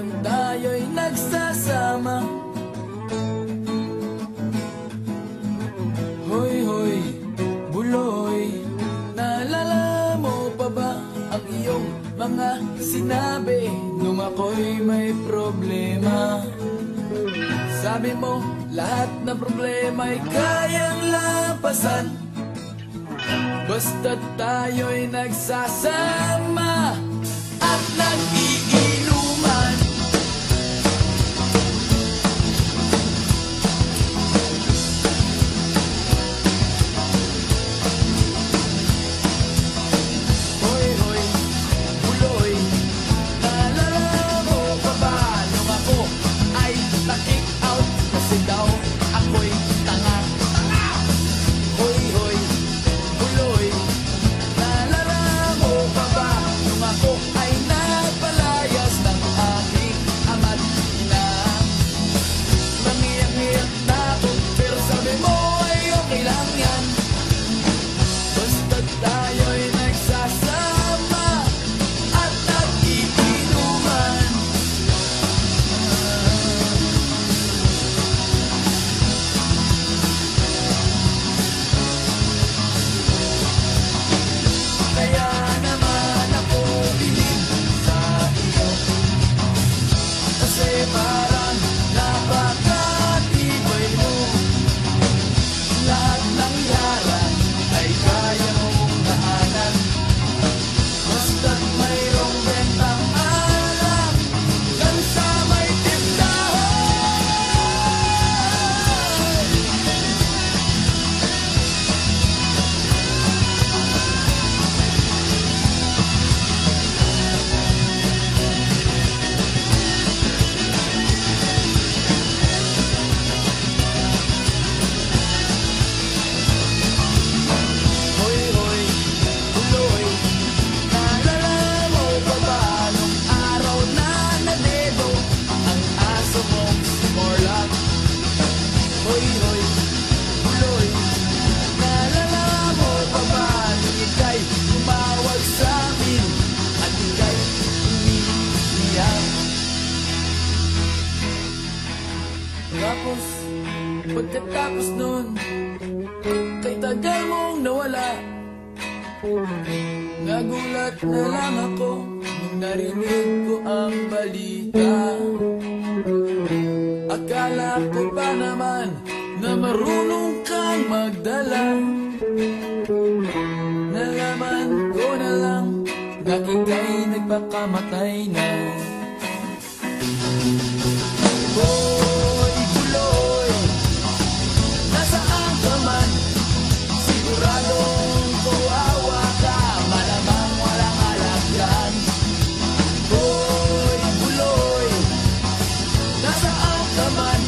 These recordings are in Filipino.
nung tayo'y nagsasama. Hoy, hoy, buloy, naalala mo pa ba ang iyong mga sinabi nung ako'y may problema? Sabi mo, lahat ng problema'y kayang lampasan basta't tayo'y nagsasama at nag-iinuman. Hoy, hoy, buloy, naalala mo pa ba nung ako ay na-kick out kasi daw ako'y tanga? Hoy, hoy, buloy, naalala mo pa ba nung ako ay napalayas ng aking ama't ina? Mangiyak-ngiyak na ako pero sabi mo ay okay lang yan basta't tayo'y nagsasama at nag-iinuman. Kaya naman ako bilib sa iyo kasi parang napakatibay mo. Lahat ng yaran ay kaya mong daanan basta't mayroong bentang alak dyan sa may tindahan. Hoy, hoy, buloy, naalala mo pa ba nung araw na nadedo ang aso mong si Morlock? Hoy, hoy, buloy, naalala mo pa ba nung ika'y tumawag sa amin at ika'y umiiyak? Tapos, pagkatapos nun, kay tagal mong nawala. Nagulat na lang ako nung narinig ko ang balita. Akala ko pa naman na marunong kang magdala. Nalaman ko na lang na ika'y nagpakamatay na. Hoy, buloy, nasaan ka man? Siguradong kawawa ka, malamang walang alak yan. Hoy, buloy, nasaan ka man?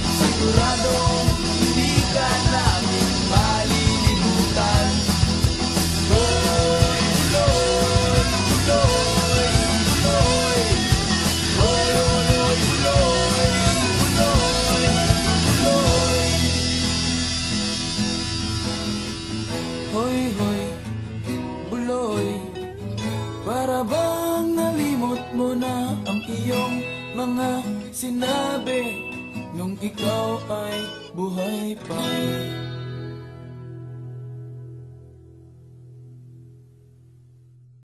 Siguradong hindi ka namin malilimutan. Hoy, buloy, buloy, buloy. Hoy, hoy, hoy, buloy, buloy, buloy. Hoy, hoy, buloy, para bang nalimot mo na ang iyong mga sinabi nung ikaw ay buhay pa?